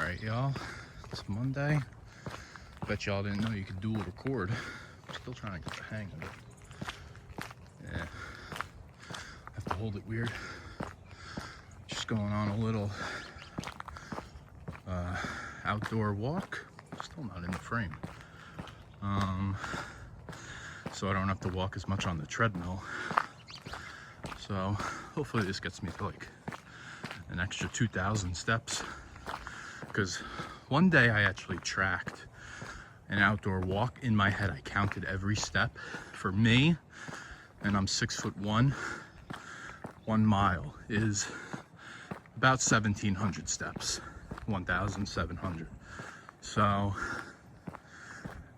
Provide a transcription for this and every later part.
Alright, y'all. It's Monday. Bet y'all didn't know you could dual record. I'm still trying to get the hang of it. Yeah. I have to hold it weird. Just going on a little outdoor walk. Still not in the frame. So I don't have to walk as much on the treadmill. So hopefully this gets me to like an extra 2,000 steps. Because one day I actually tracked an outdoor walk. In my head I counted every step. For me, and I'm 6'1", 1 mile is about 1,700 steps, 1,700. So,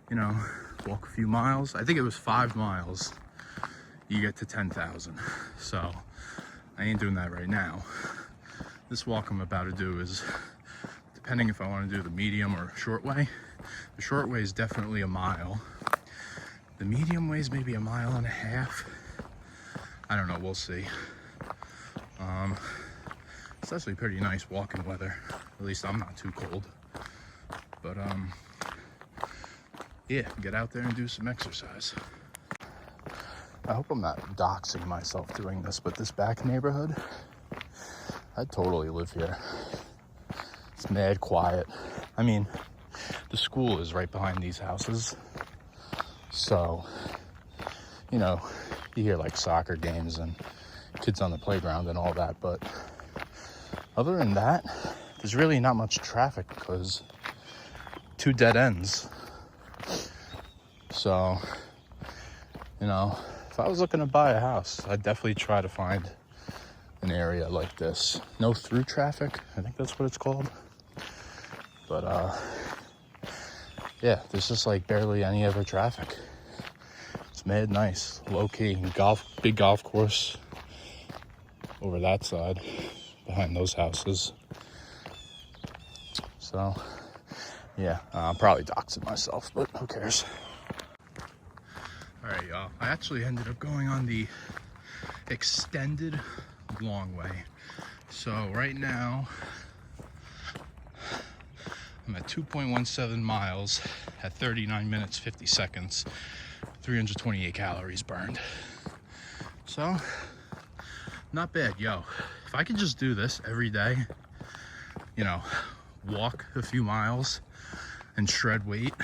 you know, walk a few miles. I think it was 5 miles, you get to 10,000. So I ain't doing that right now. This walk I'm about to do is, depending if I want to do the medium or short way. The short way is definitely a mile. The medium way is maybe 1.5 miles. I don't know, we'll see. It's actually pretty nice walking weather. At least I'm not too cold. But yeah, get out there and do some exercise. I hope I'm not doxing myself doing this, but this back neighborhood, I'd totally live here. It's mad quiet. I mean, the school is right behind these houses. So, you know, you hear like soccer games and kids on the playground and all that, but other than that, there's really not much traffic because 2 dead ends. So, you know, if I was looking to buy a house, I'd definitely try to find an area like this. No through traffic, I think that's what it's called. But yeah, there's just like barely any other traffic. It's mad nice, low key. Big golf course over that side, behind those houses. So yeah, I'm probably doxing myself, but who cares? All right, y'all. I actually ended up going on the extended long way. So right now, I'm at 2.17 miles at 39 minutes, 50 seconds, 328 calories burned. So, not bad, yo. If I could just do this every day, you know, walk a few miles and shred weight,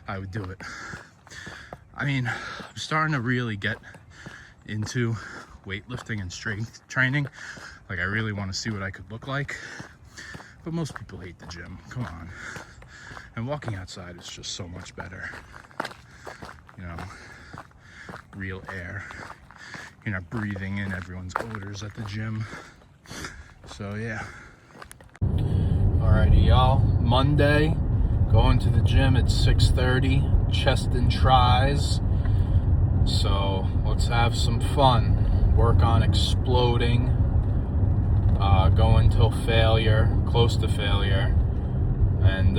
I would do it. I mean, I'm starting to really get into weightlifting and strength training. Like, I really want to see what I could look like. But most people hate the gym, come on. And walking outside is just so much better. You know, real air. You're not breathing in everyone's odors at the gym. So yeah. Alrighty, y'all. Monday, going to the gym at 6:30, chest and tries. So let's have some fun. Work on exploding. Going till failure, close to failure. And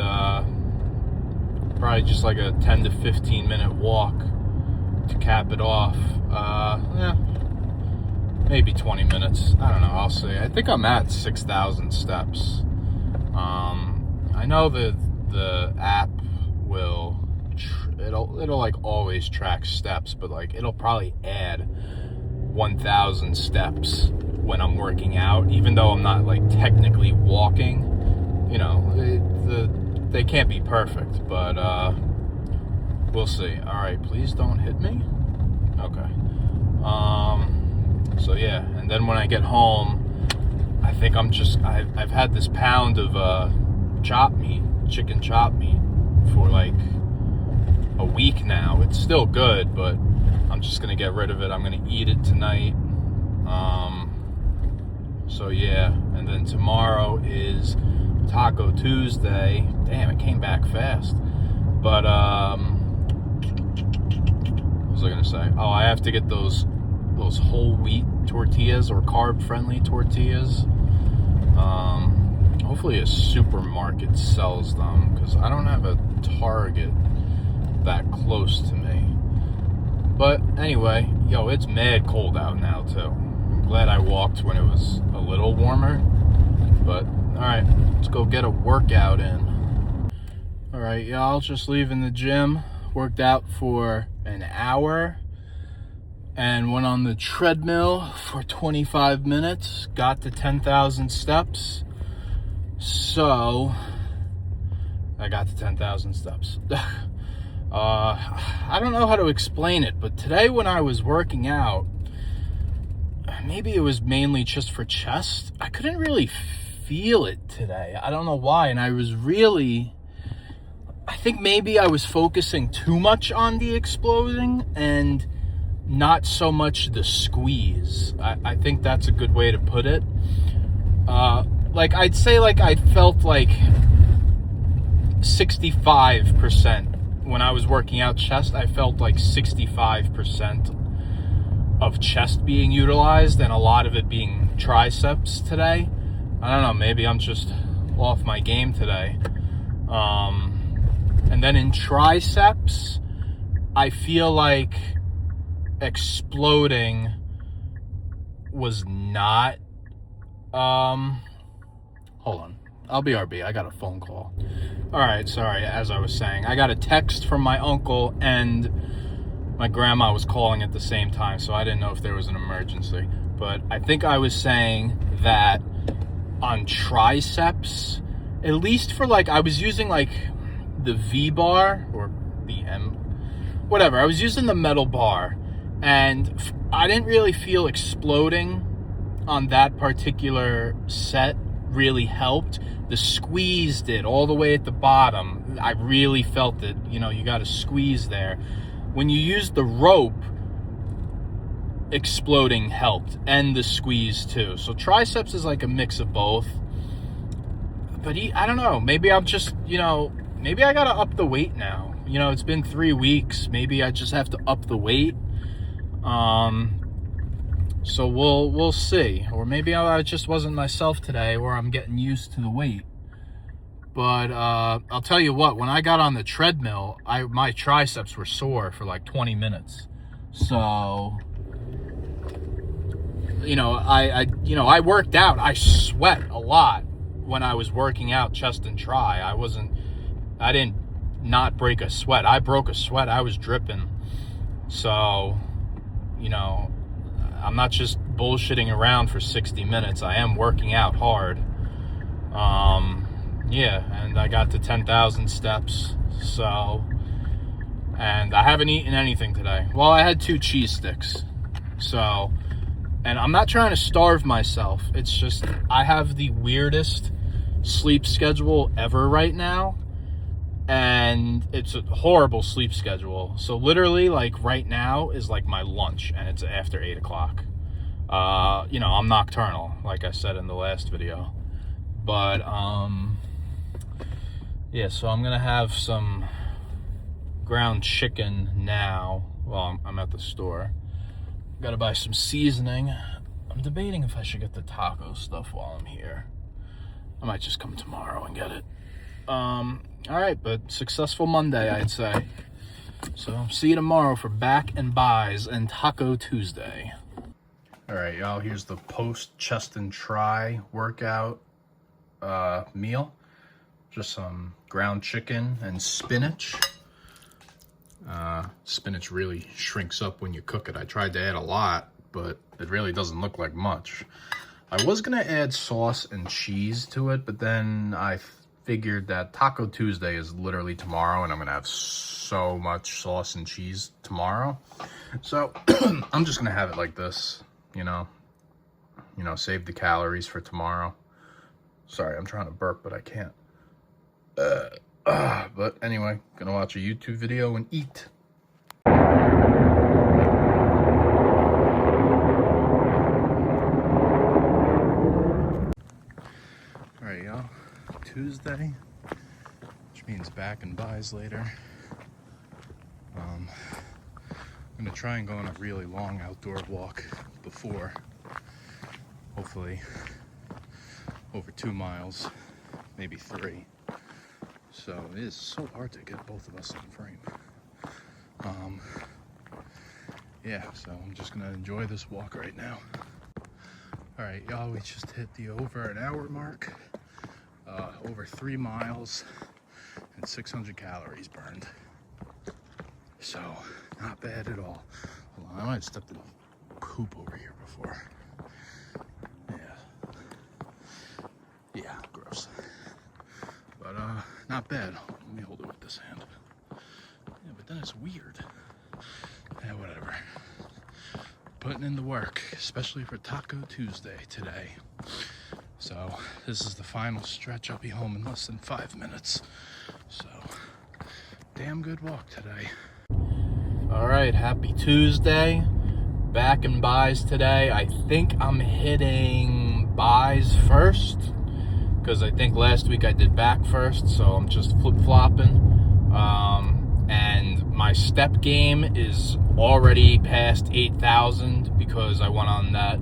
probably just like a 10 to 15 minute walk to cap it off. Yeah, maybe 20 minutes. I don't know, I'll see. I think I'm at 6,000 steps. I know that the app will, it'll like always track steps, but like it'll probably add 1,000 steps when I'm working out, even though I'm not like technically walking. You know, they can't be perfect, but we'll see. All right, please don't hit me. Okay. So yeah, and then when I get home, I think I've had this pound of chicken chop meat for like a week now. It's still good, but I'm just gonna get rid of it. I'm gonna eat it tonight. So yeah, and then tomorrow is Taco Tuesday. Damn, it came back fast. But what was I gonna say? Oh, I have to get those whole wheat tortillas or carb friendly tortillas. Hopefully a supermarket sells them, because I don't have a Target that close to me. But anyway, yo, it's mad cold out now too. I'm glad I walked when it was a little warmer, but All right, let's go get a workout in. All right, y'all, just leaving the gym. Worked out for an hour and went on the treadmill for 25 minutes. Got to 10,000 steps. So, I got to 10,000 steps. I don't know how to explain it, but today when I was working out, maybe it was mainly just for chest, I couldn't really feel it today. I don't know why, and I think maybe I was focusing too much on the exploding and not so much the squeeze. I think that's a good way to put it. Like, I'd say, like, I felt like 65%. When I was working out chest, I felt like 65% of chest being utilized and a lot of it being triceps today. I don't know, maybe I'm just off my game today. And then in triceps, I feel like exploding was not, hold on. I'll BRB. I got a phone call. All right, sorry. As I was saying, I got a text from my uncle and my grandma was calling at the same time, so I didn't know if there was an emergency. But I think I was saying that on triceps, at least for like, I was using like the V bar or the M, whatever. I was using the metal bar and I didn't really feel exploding on that particular set really helped. The squeeze did all the way at the bottom. I really felt it. You know, you got to squeeze there. When you use the rope, exploding helped, and the squeeze too. So triceps is like a mix of both. But I don't know. Maybe I'm just, maybe I got to up the weight now. It's been 3 weeks. Maybe I just have to up the weight. So we'll see. Or maybe I just wasn't myself today, or I'm getting used to the weight. But I'll tell you what, when I got on the treadmill, my triceps were sore for like 20 minutes. So, I worked out. I sweat a lot when I was working out chest and tri. I didn't not break a sweat. I broke a sweat. I was dripping. So, I'm not just bullshitting around for 60 minutes. I am working out hard. And I got to 10,000 steps. So, and I haven't eaten anything today. Well, I had 2 cheese sticks. So, and I'm not trying to starve myself. It's just, I have the weirdest sleep schedule ever right now. And it's a horrible sleep schedule. So literally, like, right now is like my lunch, and it's after 8 o'clock. I'm nocturnal, like I said in the last video. But, so I'm gonna have some ground chicken now. Well, I'm at the store. Gotta buy some seasoning. I'm debating if I should get the taco stuff while I'm here. I might just come tomorrow and get it. All right, but successful Monday, I'd say. So see you tomorrow for back and buys and Taco Tuesday. All right, y'all, here's the post chest and tri workout meal. Just some ground chicken and spinach. Spinach really shrinks up when you cook it. I tried to add a lot, but it really doesn't look like much. I was gonna add sauce and cheese to it, but then I figured that Taco Tuesday is literally tomorrow, and I'm gonna have so much sauce and cheese tomorrow. So I'm just gonna have it like this, save the calories for tomorrow. Sorry, I'm trying to burp, but I can't. But anyway, gonna watch a YouTube video and eat. All right, y'all. Tuesday, which means back and buys later. I'm gonna try and go on a really long outdoor walk before, hopefully over 2 miles, maybe 3. So it is so hard to get both of us in frame. So I'm just gonna enjoy this walk right now. All right, y'all, we just hit the over an hour mark. over 3 miles and 600 calories burned. So, not bad at all. Hold on, I might have stepped in poop over here before. Yeah, gross. But, not bad. Let me hold it with this hand. Yeah, but then it's weird. Yeah, whatever. Putting in the work, especially for Taco Tuesday today. So, this is the final stretch. I'll be home in less than 5 minutes. So, damn good walk today. All right, happy Tuesday. Back in buys today. I think I'm hitting buys first, because I think last week I did back first, so I'm just flip-flopping. And my step game is already past 8,000 because I went on that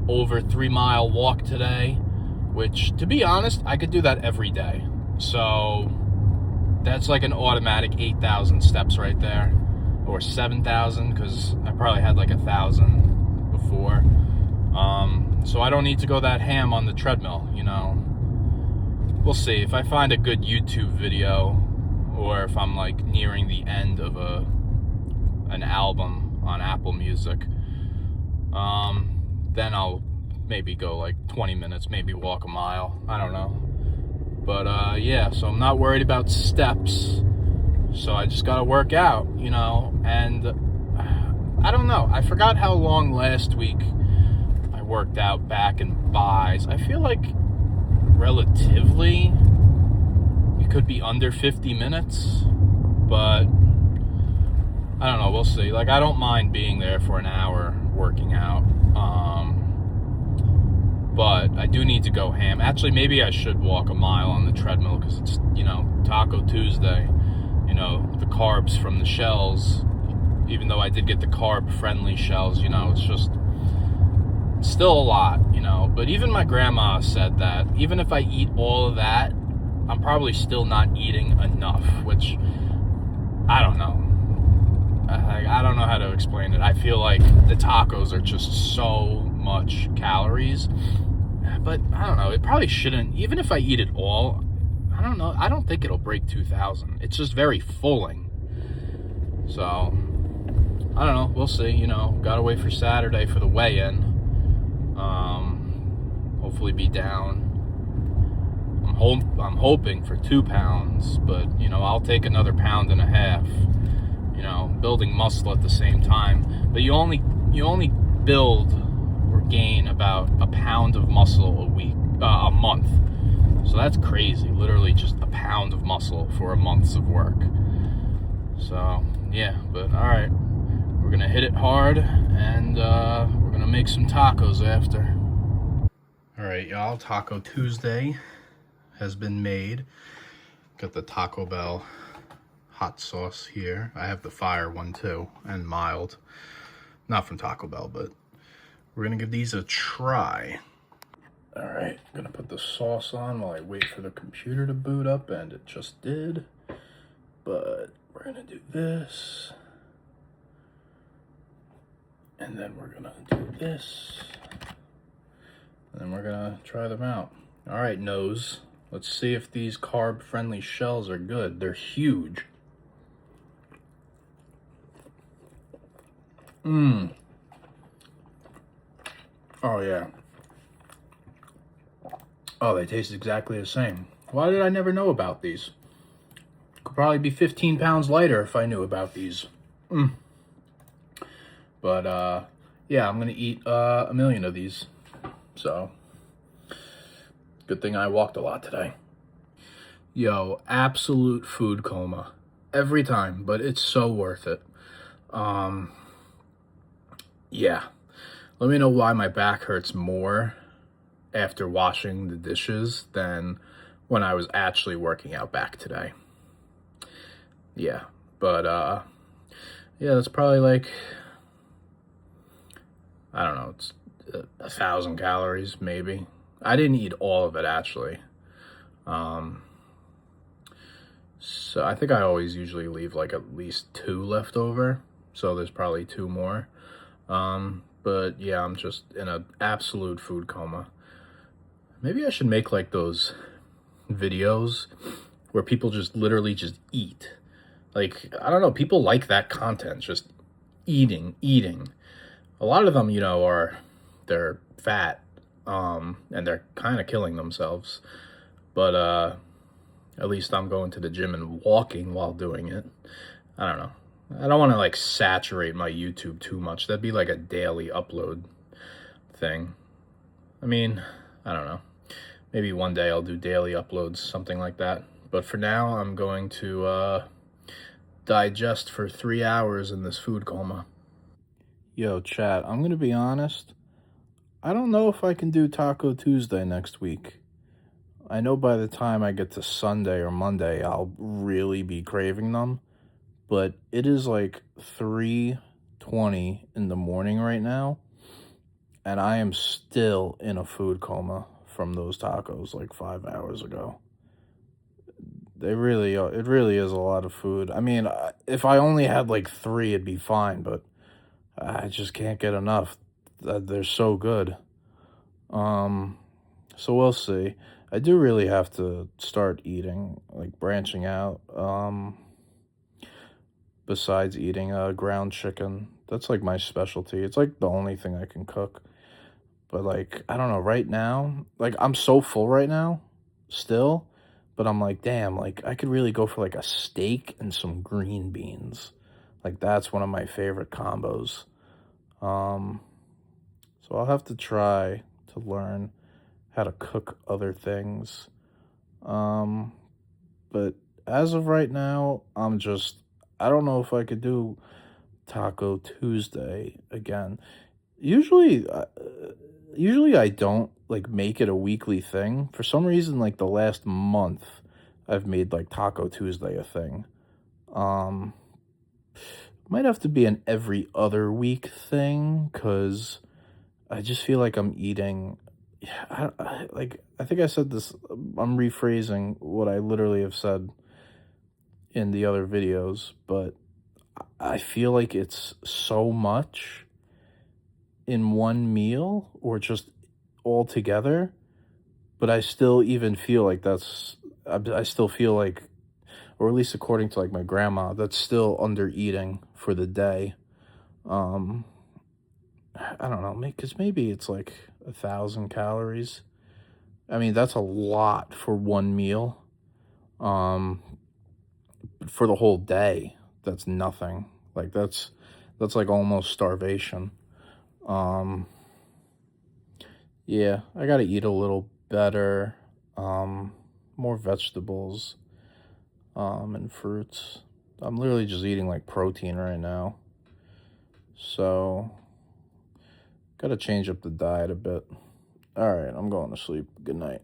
over 3 mile walk today, which, to be honest, I could do that every day. So that's like an automatic 8,000 steps right there, or 7,000, because I probably had like 1,000 before. So I don't need to go that ham on the treadmill, you know. We'll see if I find a good YouTube video, or if I'm like nearing the end of an album on Apple Music. Then I'll maybe go like 20 minutes, maybe walk a mile. I don't know. But yeah, so I'm not worried about steps. So I just gotta work out, you know. And I don't know. I forgot how long last week I worked out back in buys. I feel like relatively it could be under 50 minutes, but I don't know, we'll see. Like, I don't mind being there for an hour working out, but I do need to go ham. Actually, maybe I should walk a mile on the treadmill, because it's, you know, Taco Tuesday, you know, the carbs from the shells. Even though I did get the carb-friendly shells, you know, it's just still a lot, you know. But even my grandma said that even if I eat all of that, I'm probably still not eating enough, which I don't know. I don't know how to explain it. I feel like the tacos are just so much calories, but I don't know. It probably shouldn't. Even if I eat it all, I don't know. I don't think it'll break 2,000. It's just very fulling. So I don't know. We'll see. You know, gotta wait for Saturday for the weigh-in. Hopefully be down. I'm hoping for 2 pounds, but, you know, I'll take another 1.5 pounds, you know, building muscle at the same time. But you only build or gain about 1 pound of muscle a month. So that's crazy. Literally just 1 pound of muscle for a month's of work. So yeah, but all right, we're gonna hit it hard, and we're gonna make some tacos after. All right, y'all, Taco Tuesday has been made. Got the Taco Bell hot sauce here. I have the fire one too, and mild. Not from Taco Bell, but we're gonna give these a try. All right, I'm gonna put the sauce on while I wait for the computer to boot up, and it just did. But we're gonna do this, and then we're gonna do this, and then we're gonna try them out. All right, nose. Let's see if these carb-friendly shells are good. They're huge. Oh, yeah. Oh, they taste exactly the same. Why did I never know about these? Could probably be 15 pounds lighter if I knew about these. But, yeah, I'm going to eat 1 million of these. So, good thing I walked a lot today. Yo, absolute food coma. Every time, but it's so worth it. Yeah. Let me know why my back hurts more after washing the dishes than when I was actually working out back today. Yeah, but, yeah, that's probably like, I don't know, it's 1,000 calories, maybe. I didn't eat all of it, actually. So I think I always usually leave like at least 2 left over. So there's probably 2 more. But yeah, I'm just in an absolute food coma. Maybe I should make like those videos where people just literally just eat. Like, I don't know, people like that content, just eating. A lot of them, they're fat, and they're kind of killing themselves. But at least I'm going to the gym and walking while doing it. I don't know. I don't want to like saturate my YouTube too much. That'd be like a daily upload thing. I mean, I don't know. Maybe one day I'll do daily uploads, something like that. But for now, I'm going to digest for 3 hours in this food coma. Yo, chat, I'm going to be honest. I don't know if I can do Taco Tuesday next week. I know by the time I get to Sunday or Monday, I'll really be craving them. But it is like 3:20 in the morning right now. And I am still in a food coma from those tacos like 5 hours ago. It really is a lot of food. I mean, if I only had like 3, it'd be fine, but I just can't get enough. They're so good. So we'll see. I do really have to start eating, like branching out. Besides eating ground chicken, that's like my specialty. It's like the only thing I can cook. But like, I don't know, right now, like I'm so full right now, still, but I'm like, damn, like I could really go for like a steak and some green beans. Like that's one of my favorite combos. So I'll have to try to learn how to cook other things. But as of right now, I don't know if I could do Taco Tuesday again. Usually, I don't like make it a weekly thing. For some reason, like the last month, I've made like Taco Tuesday a thing. Might have to be an every other week thing, because I just feel like I'm eating. I think I said this. I'm rephrasing what I literally have said in the other videos, but I feel like it's so much in one meal or just all together, but I still even feel like I still feel like, or at least according to like my grandma, that's still under eating for the day. I don't know, because maybe it's like 1,000 calories. I mean, that's a lot for one meal. For the whole day, that's nothing. Like that's like almost starvation. Yeah, I gotta eat a little better, more vegetables, and fruits. I'm literally just eating like protein right now. So, gotta change up the diet a bit. Alright, I'm going to sleep. Good night.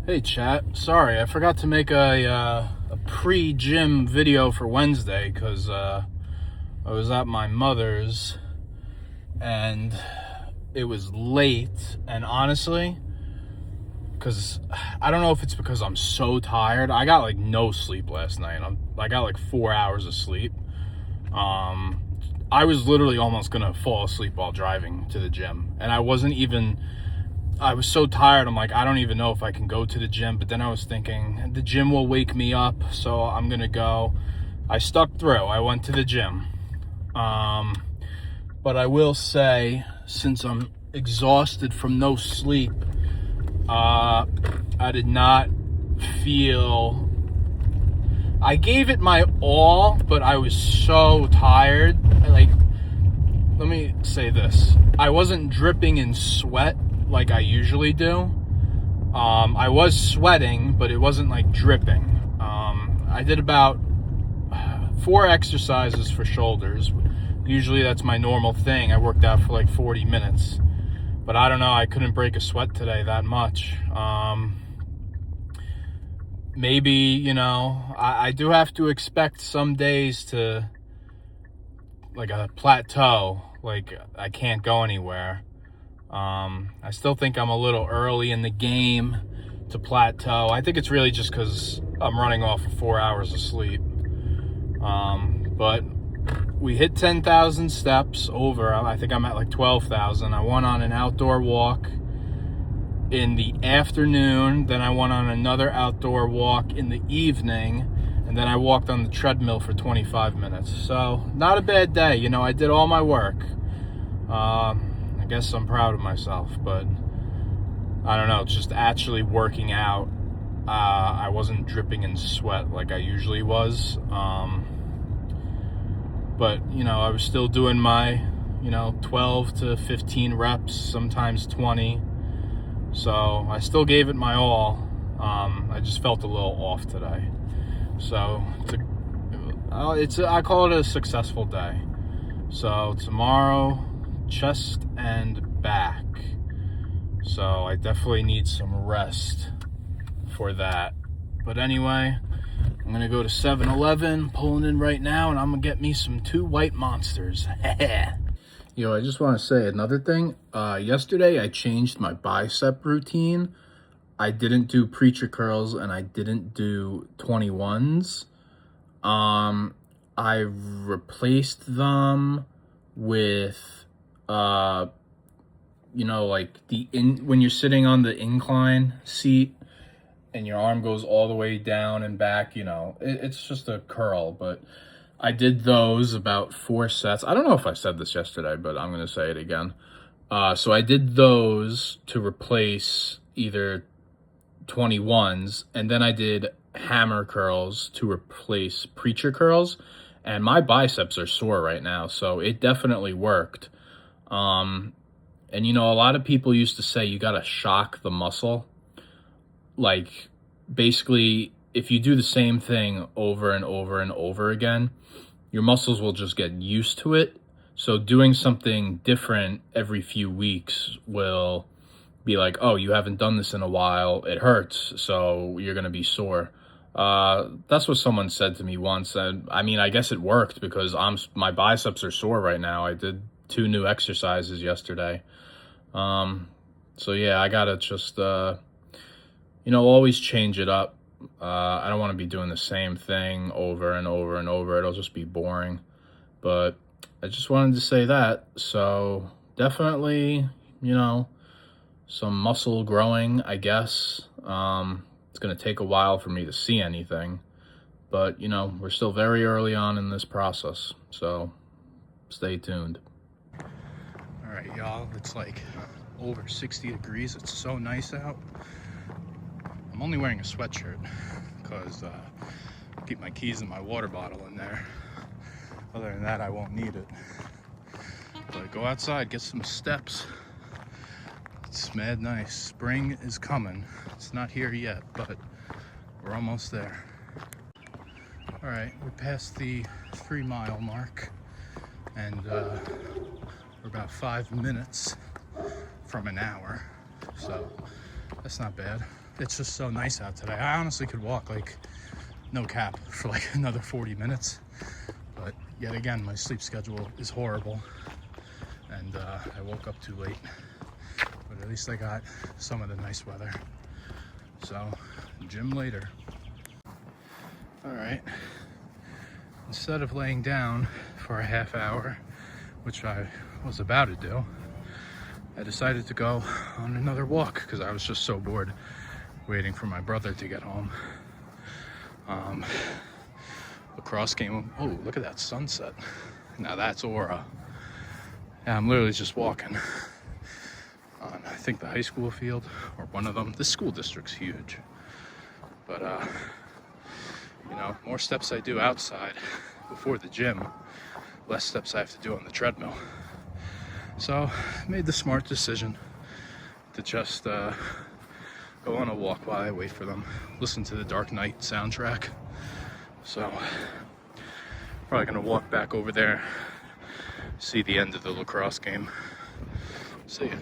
Hey chat, sorry, I forgot to make a pre-gym video for Wednesday, because I was at my mother's, and it was late, and honestly, because I don't know if it's because I'm so tired. I got like no sleep last night. I got like 4 hours of sleep. I was literally almost gonna fall asleep while driving to the gym, and I was so tired. I'm like, I don't even know if I can go to the gym. But then I was thinking, the gym will wake me up, so I'm gonna go. I stuck through. I went to the gym. But I will say, since I'm exhausted from no sleep, I did not feel... I gave it my all, but I was so tired. Like, let me say this. I wasn't dripping in sweat like I usually do. I was sweating, but it wasn't like dripping. I did about 4 exercises for shoulders. Usually that's my normal thing. I worked out for like 40 minutes. But I don't know, I couldn't break a sweat today that much. Maybe, I do have to expect some days to, like, a plateau. Like, I can't go anywhere. I still think I'm a little early in the game to plateau. I think it's really just because I'm running off of 4 hours of sleep. But we hit 10,000 steps over. I think I'm at like 12,000. I went on an outdoor walk. in the afternoon. Then I went on another outdoor walk in the evening. And then I walked on the treadmill for 25 minutes. So, not a bad day. You know, I did all my work. I guess I'm proud of myself. But, I don't know, just actually working out. I wasn't dripping in sweat like I usually was. But, you know, I was still doing my, 12 to 15 reps, sometimes 20. So, I still gave it my all. I just felt a little off today. So, I call it a successful day. So, tomorrow, chest and back. So, I definitely need some rest for that. But anyway, I'm going to go to 7-Eleven, pulling in right now, and I'm going to get me some 2 white monsters. Yo, I just want to say another thing. Yesterday, I changed my bicep routine. I didn't do preacher curls and I didn't do 21s. I replaced them with, like when you're sitting on the incline seat and your arm goes all the way down and back, it's just a curl. But I did those about 4 sets. I don't know if I said this yesterday, but I'm going to say it again. So I did those to replace either 21s, and then I did hammer curls to replace preacher curls, and my biceps are sore right now, so it definitely worked. And a lot of people used to say you gotta shock the muscle. Like, basically, if you do the same thing over and over and over again, your muscles will just get used to it. So doing something different every few weeks will be like, oh, you haven't done this in a while, it hurts, so you're gonna be sore. That's what someone said to me once, and I mean, I guess it worked because my biceps are sore right now. I did 2 new exercises yesterday. So yeah, I gotta just, always change it up. I don't want to be doing the same thing over and over and over. It'll just be boring. But I just wanted to say that. So definitely, some muscle growing, I guess. It's going to take a while for me to see anything. But, we're still very early on in this process. So stay tuned. All right, y'all. It's like over 60 degrees. It's so nice out. I'm only wearing a sweatshirt because I keep my keys and my water bottle in there. Other than that, I won't need it. But go outside, get some steps. It's mad nice. Spring is coming. It's not here yet, but we're almost there. All right, we passed the 3-mile mark, and we're about 5 minutes from an hour, so that's not bad. It's just so nice out today. I honestly could walk, like, no cap, for like another 40 minutes, but yet again, my sleep schedule is horrible, and I woke up too late. But at least I got some of the nice weather. So, gym later. All right. Instead of laying down for a half hour, which I was about to do, I decided to go on another walk because I was just so bored waiting for my brother to get home. Lacrosse game. Oh, look at that sunset. Now that's aura. Yeah, I'm literally just walking on, I think, the high school field, or one of them. This school district's huge. But, more steps I do outside before the gym, less steps I have to do on the treadmill. So, I made the smart decision to just go on a walk while I wait for them, listen to the Dark Knight soundtrack. So, probably gonna walk back over there, see the end of the lacrosse game. See ya.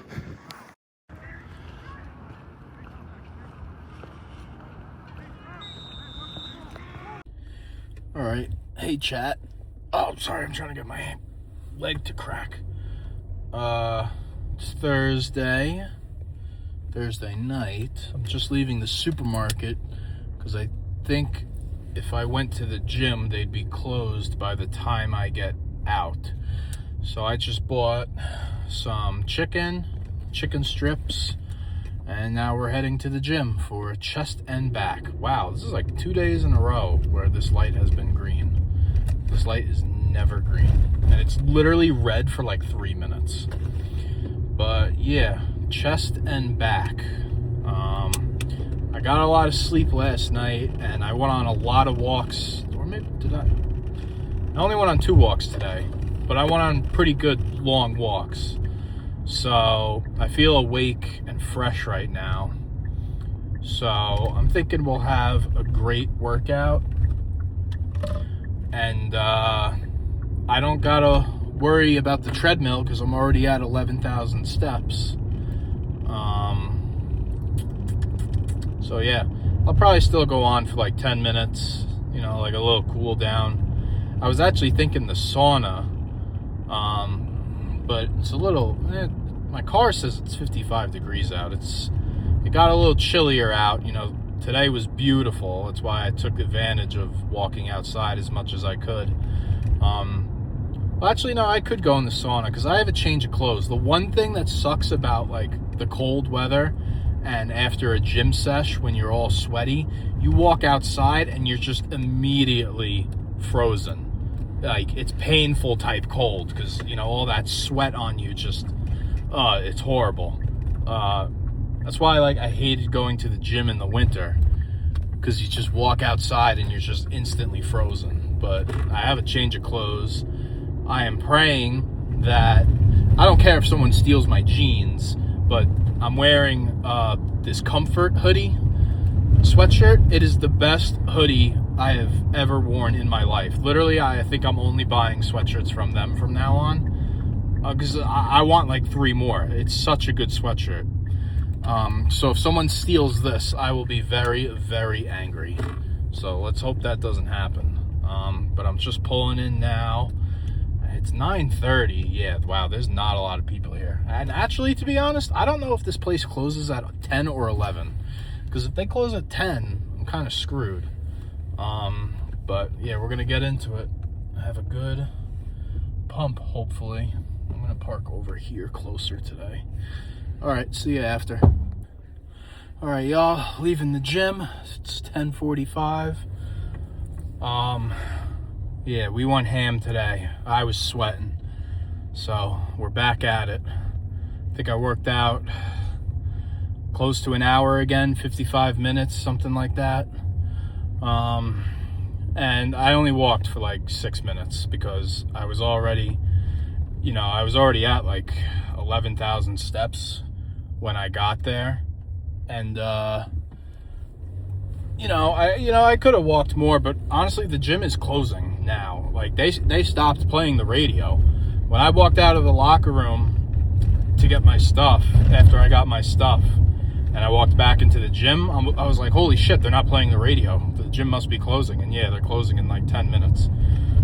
All right, hey chat. Oh, sorry, I'm trying to get my leg to crack. It's Thursday night. I'm just leaving the supermarket because I think if I went to the gym, they'd be closed by the time I get out. So I just bought some chicken strips, And now we're heading to the gym for chest and back. Wow, this is like 2 days in a row where this light has been green. This light is never green. And it's literally red for like 3 minutes. But yeah, chest and back. I got a lot of sleep last night, and I went on a lot of walks. Or maybe did I? I only went on 2 walks today, but I went on pretty good long walks. So I feel awake and fresh right now. So I'm thinking we'll have a great workout. And I don't gotta worry about the treadmill because I'm already at 11,000 steps. So yeah, I'll probably still go on for like 10 minutes, you know, like a little cool down. I was actually thinking the sauna, but it's a little, my car says it's 55 degrees out. It got a little chillier out, you know. Today was beautiful. That's why I took advantage of walking outside as much as I could. Well, actually, no, I could go in the sauna because I have a change of clothes. The one thing that sucks about like the cold weather and after a gym sesh when you're all sweaty, you walk outside and you're just immediately frozen. Like, it's painful type cold because, you know, all that sweat on you just, it's horrible. That's why, like, I hated going to the gym in the winter because you just walk outside and you're just instantly frozen. But I have a change of clothes. I am praying that, I don't care if someone steals my jeans, but I'm wearing this Comfort hoodie sweatshirt. It is the best hoodie I have ever worn in my life. Literally, I think I'm only buying sweatshirts from them from now on because I want like 3 more. It's such a good sweatshirt. So if someone steals this, I will be very, very angry. So let's hope that doesn't happen. But I'm just pulling in now. It's 9:30. Yeah, wow, there's not a lot of people here. And actually, to be honest, I don't know if this place closes at 10 or 11. Because if they close at 10, I'm kind of screwed. But yeah, we're going to get into it. I have a good pump, hopefully. I'm going to park over here closer today. All right, see you after. All right, y'all, leaving the gym. It's 10:45. Yeah, we went ham today. I was sweating. So we're back at it. I think I worked out close to an hour again, 55 minutes, something like that. And I only walked for like 6 minutes because I was already, you know, I was already at like 11,000 steps when I got there. And, I could have walked more, but honestly, the gym is closing now. Like, they stopped playing the radio. When I walked out of the locker room to get my stuff, after I got my stuff, and I walked back into the gym, I was like, holy shit, they're not playing the radio. The gym must be closing. And yeah, they're closing in like 10 minutes.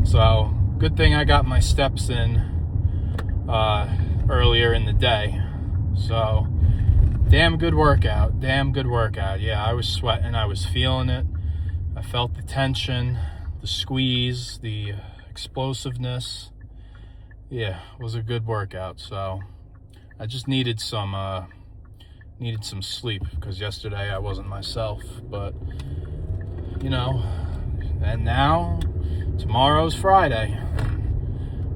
So, good thing I got my steps in earlier in the day. So, damn good workout. Yeah, I was sweating. I was feeling it. I felt the tension, the squeeze, the explosiveness. Yeah, it was a good workout. So I just needed some sleep because yesterday I wasn't myself. But, you know, and now tomorrow's Friday.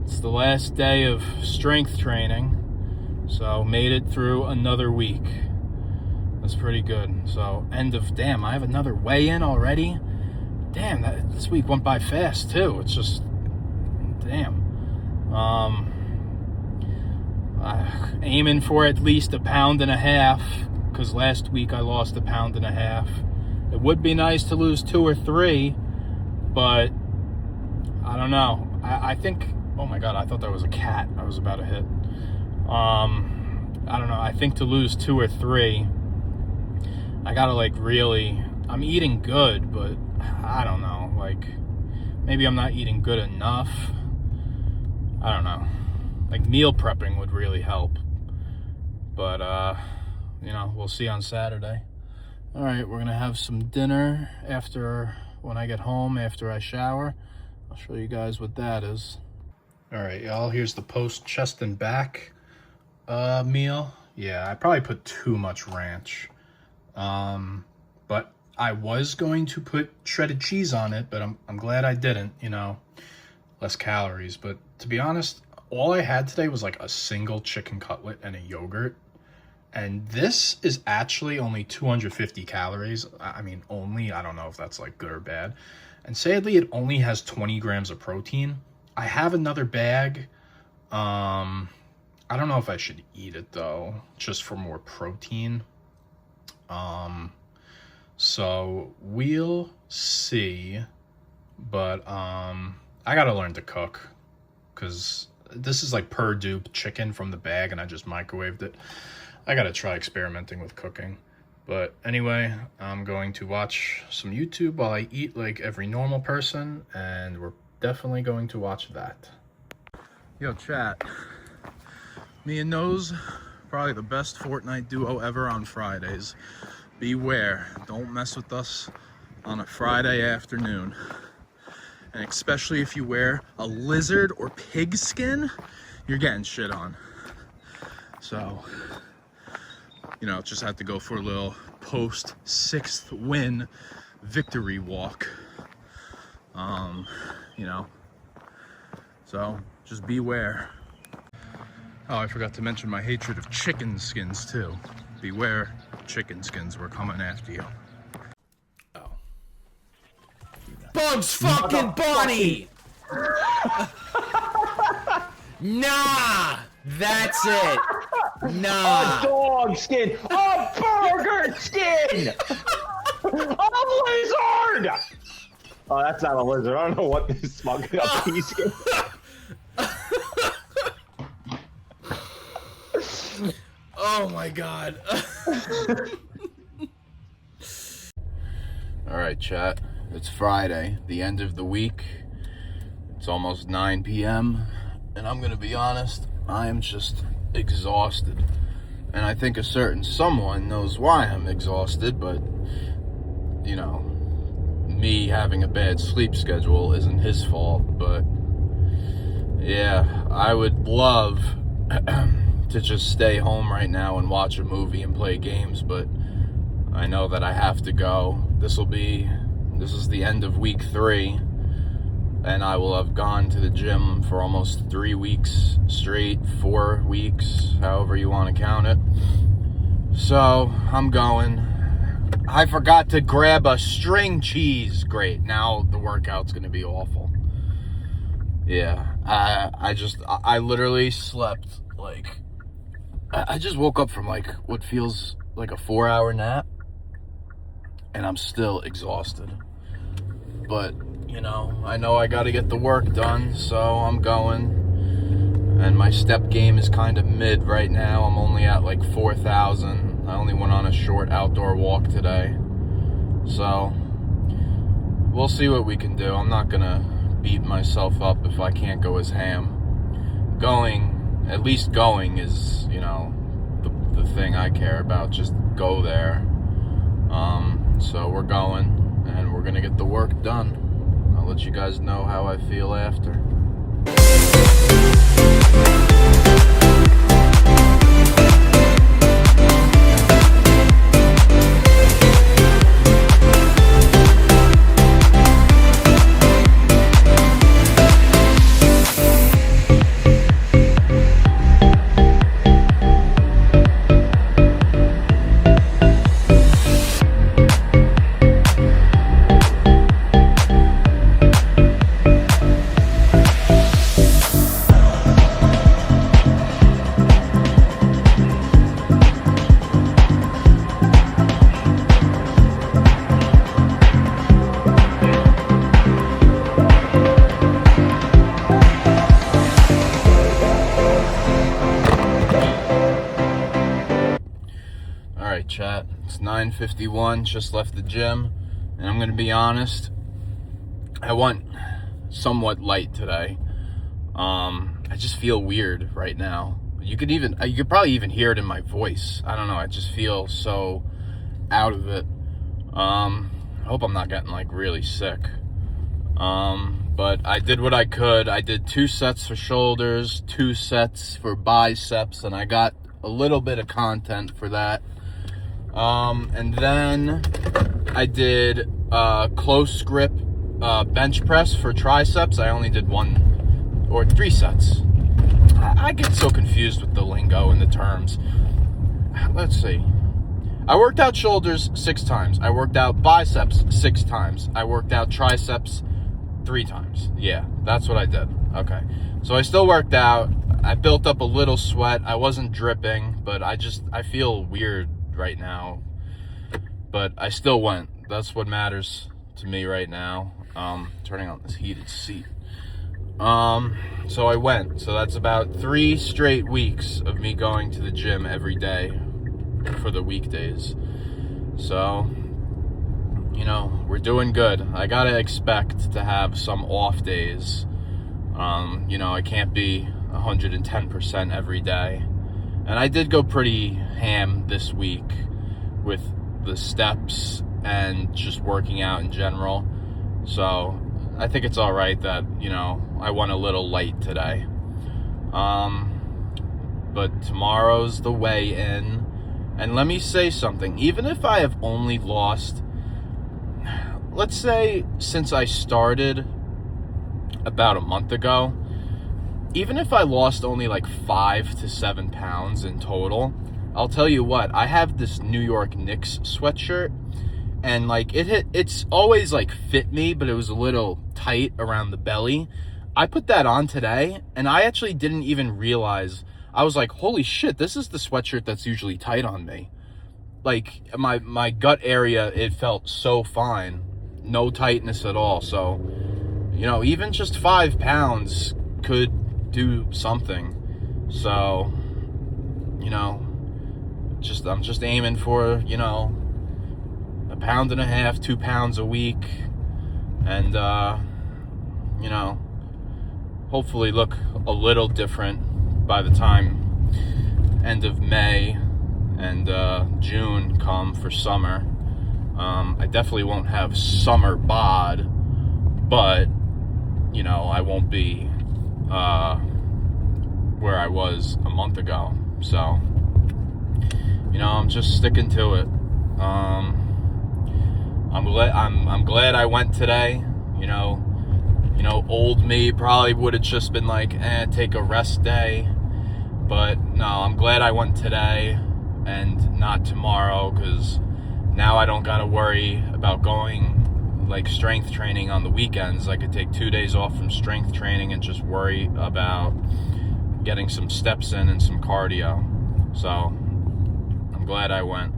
It's the last day of strength training. So made it through another week. That's pretty good. So damn, I have another weigh-in already. Damn, this week went by fast too. It's just, damn. Aiming for at least 1.5 pounds because last week I lost 1.5 pounds. It would be nice to lose 2 or 3, but I don't know. I think, oh my God, I thought that was a cat I was about to hit. I don't know. I think to lose 2 or 3, I gotta like really, I'm eating good, but I don't know, like maybe I'm not eating good enough. I don't know. Like meal prepping would really help. But, we'll see on Saturday. All right, we're gonna have some dinner when I get home, after I shower. I'll show you guys what that is. All right, y'all, here's the post chest and back meal. Yeah, I probably put too much ranch. But I was going to put shredded cheese on it, but I'm glad I didn't, you know, less calories. But to be honest, all I had today was like a single chicken cutlet and a yogurt. And this is actually only 250 calories. I mean, only, I don't know if that's like good or bad. And sadly, it only has 20 grams of protein. I have another bag. I don't know if I should eat it though, just for more protein. So we'll see. But I gotta learn to cook, because this is like per dupe chicken from the bag and I just microwaved it. I gotta try experimenting with cooking. But anyway, I'm going to watch some YouTube while I eat like every normal person, and we're definitely going to watch that. Yo, chat. Me and Nose, probably the best Fortnite duo ever on Fridays. Beware, don't mess with us on a Friday afternoon. And especially if you wear a lizard or pig skin, you're getting shit on. So, you know, just had to go for a little post 6th win victory walk. You know, so just beware. Oh, I forgot to mention my hatred of chicken skins too. Beware, chicken skins, we're coming after you. Oh. Bugs fucking Bunny! Nah! That's it! Nah! A dog skin! A burger skin! A lizard! Oh, that's not a lizard. I don't know what this fucking piece is. Oh my god. Alright, chat. It's Friday, the end of the week. It's almost 9 p.m. And I'm gonna be honest, I am just exhausted. And I think a certain someone knows why I'm exhausted, but, you know, me having a bad sleep schedule isn't his fault. But, yeah, I would love to just stay home right now and watch a movie and play games, but I know that I have to go. This is the end of week 3, and I will have gone to the gym for almost 3 weeks straight, 4 weeks, however you want to count it. So, I'm going. I forgot to grab a string cheese. Great, now the workout's going to be awful. Yeah, I literally slept like, I just woke up from like what feels like a 4-hour nap, and I'm still exhausted. But, you know I gotta get the work done, so I'm going. And my step game is kind of mid right now. I'm only at like 4,000. I only went on a short outdoor walk today. So, we'll see what we can do. I'm not gonna beat myself up if I can't go as ham. At least going is, you know, the thing I care about. Just go there. So we're going, and we're gonna get the work done. I'll let you guys know how I feel after. Chat, it's 9:51, just left the gym, and I'm gonna be honest, I went somewhat light today. I just feel weird right now. You could probably even hear it in my voice. I don't know, I just feel so out of it. I hope I'm not getting like really sick. But I did what I could. I did 2 sets for shoulders, 2 sets for biceps, and I got a little bit of content for that. And then I did close grip bench press for triceps. I only did 1 or 3 sets. I get so confused with the lingo and the terms. Let's see. I worked out shoulders 6 times. I worked out biceps 6 times. I worked out triceps 3 times. Yeah, that's what I did. Okay. So I still worked out. I built up a little sweat. I wasn't dripping, but I feel weird right now. But I still went. That's what matters to me right now. Turning on this heated seat. So I went. So that's about 3 straight weeks of me going to the gym every day for the weekdays. So, you know, we're doing good. I gotta expect to have some off days. You know, I can't be 110% every day. And I did go pretty ham this week with the steps and just working out in general. So I think it's all right that, you know, I went a little light today. But tomorrow's the weigh-in. And let me say something. Even if I have only lost, let's say since I started about a month ago, even if I lost only like 5 to 7 pounds in total, I'll tell you what, I have this New York Knicks sweatshirt, and like it's always like fit me, but it was a little tight around the belly. I put that on today, and I actually didn't even realize. I was like, holy shit, this is the sweatshirt that's usually tight on me. Like my gut area, it felt so fine, no tightness at all. So, you know, even just 5 pounds could do something. So, you know, I'm just aiming for, you know, 1.5 pounds, 2 pounds a week, and you know, hopefully look a little different by the time end of May and June come for summer. I definitely won't have summer bod, but you know, I won't be where I was a month ago. So, you know, I'm just sticking to it. I'm glad I went today. You know, old me probably would have just been like, take a rest day. But no, I'm glad I went today and not tomorrow, because now I don't gotta worry about going like strength training on the weekends. I could take 2 days off from strength training and just worry about getting some steps in and some cardio. So I'm glad I went.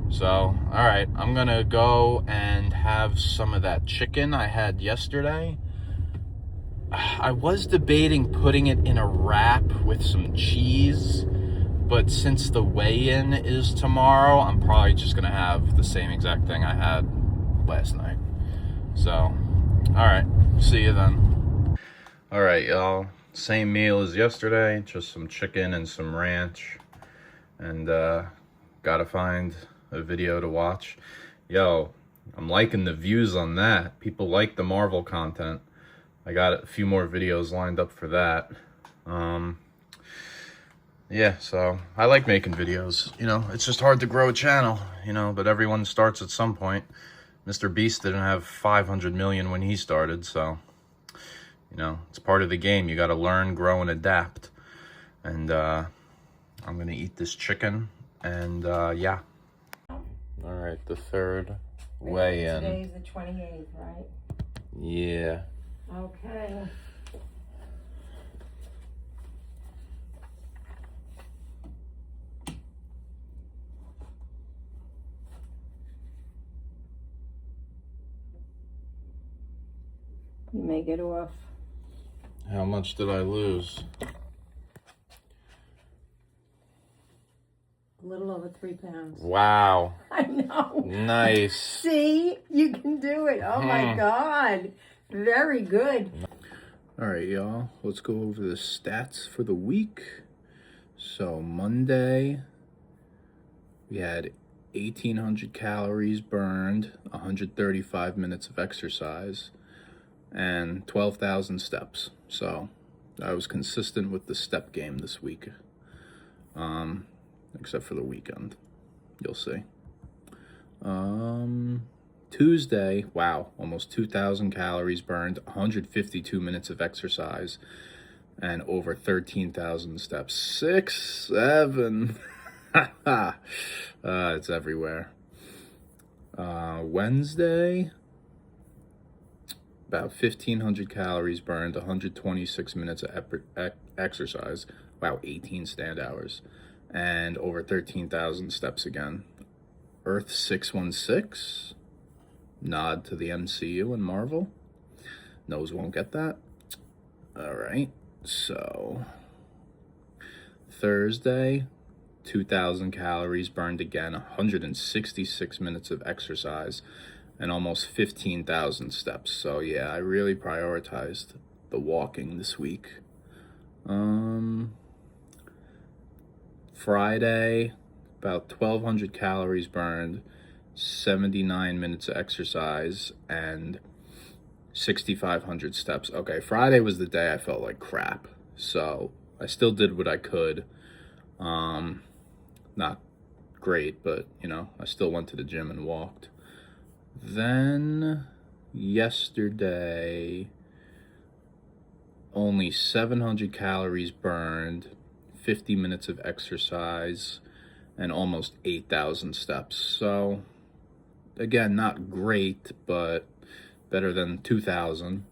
So, all right, I'm gonna go and have some of that chicken I had yesterday. I was debating putting it in a wrap with some cheese, but since the weigh-in is tomorrow, I'm probably just gonna have the same exact thing I had last night. So, all right, see you then. All right, y'all, same meal as yesterday, just some chicken and some ranch, and gotta find a video to watch. Yo, I'm liking the views on that. People like the Marvel content. I got a few more videos lined up for that. Yeah, so I like making videos. You know, it's just hard to grow a channel, you know, but everyone starts at some point. Mr. Beast didn't have 500 million when he started, so, you know, it's part of the game. You got to learn, grow, and adapt. And I'm going to eat this chicken, and yeah. All right, the third weigh-in. Today's the 28th, right? Yeah. Okay. You may get off. How much did I lose? A little over 3 pounds. Wow. I know. Nice. See? You can do it. Oh my God. Very good. All right, y'all. Let's go over the stats for the week. So Monday, we had 1,800 calories burned, 135 minutes of exercise, and 12,000 steps. So I was consistent with the step game this week. except for the weekend. You'll see. Tuesday, wow, almost 2,000 calories burned, 152 minutes of exercise, and over 13,000 steps. 6, 7. It's everywhere. Wednesday, about 1,500 calories burned, 126 minutes of exercise. Wow, 18 stand hours, and over 13,000 steps again. Earth 616, nod to the MCU and Marvel. Nose won't get that. All right, so Thursday, 2,000 calories burned again, 166 minutes of exercise, and almost 15,000 steps. So yeah, I really prioritized the walking this week. Friday, about 1,200 calories burned, 79 minutes of exercise, and 6,500 steps. Okay, Friday was the day I felt like crap, so I still did what I could. Not great, but you know, I still went to the gym and walked. Then yesterday, only 700 calories burned, 50 minutes of exercise, and almost 8,000 steps. So again, not great, but better than 2,000.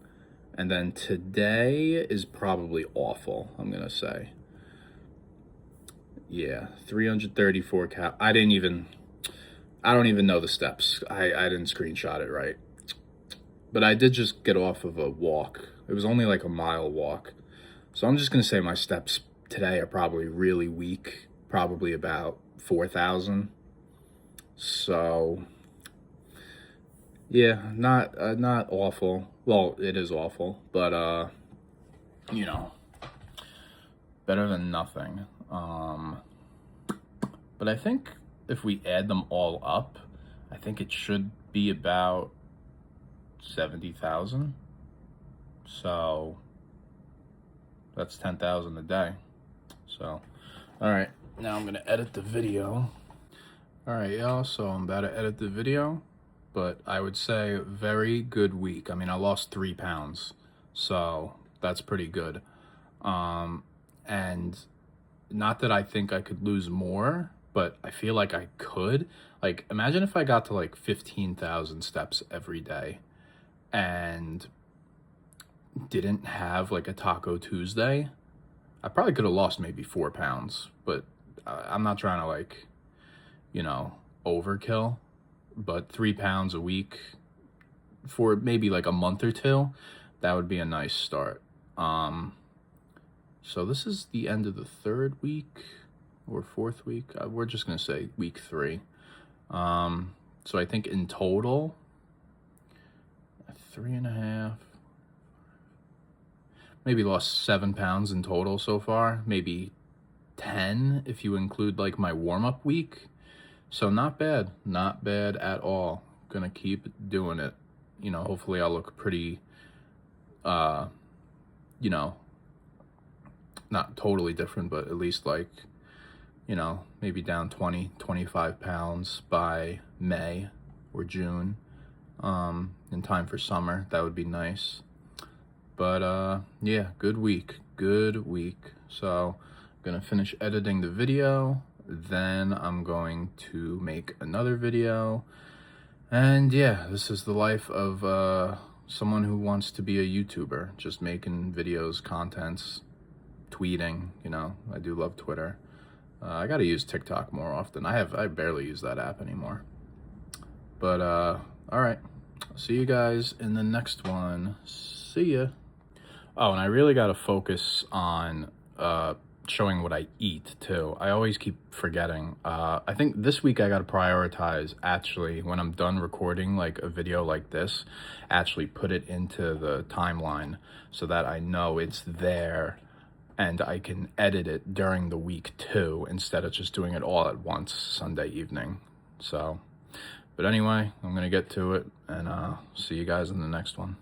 And then today is probably awful, I'm gonna say. Yeah, 334 I don't even know the steps. I didn't screenshot it right. But I did just get off of a walk. It was only like a mile walk. So I'm just gonna say my steps today are probably really weak, probably about 4,000. So yeah, not awful. Well, it is awful, but you know, better than nothing. But I think if we add them all up, I think it should be about 70,000. So that's 10,000 a day. So, all right, now I'm gonna edit the video. All right, y'all, so I'm about to edit the video, but I would say very good week. I mean, I lost 3 pounds, so that's pretty good. And not that I think I could lose more, but I feel like I could. Like, imagine if I got to like 15,000 steps every day and didn't have like a Taco Tuesday. I probably could have lost maybe 4 pounds, but I'm not trying to like, you know, overkill. But 3 pounds a week for maybe like a month or two, that would be a nice start. So this is the end of the 3rd week or 4th week. We're just gonna say week 3. So I think in total, 3.5, maybe lost 7 pounds in total so far, maybe 10 if you include like my warm-up week. So not bad at all. Gonna keep doing it. You know, hopefully I'll look pretty, you know, not totally different, but at least like, you know, maybe down 20, 25 pounds by May or June, in time for summer. That would be nice. But yeah, good week. So I'm gonna finish editing the video, then I'm going to make another video. And yeah, this is the life of someone who wants to be a YouTuber, just making videos, contents, tweeting. You know, I do love Twitter. I gotta use TikTok more often. I barely use that app anymore. But all right, see you guys in the next one. See ya. Oh, and I really gotta focus on showing what I eat too. I always keep forgetting. I think this week I gotta prioritize, actually, when I'm done recording like a video like this, actually put it into the timeline so that I know it's there and I can edit it during the week too, instead of just doing it all at once Sunday evening. So, but anyway, I'm gonna get to it, and see you guys in the next one.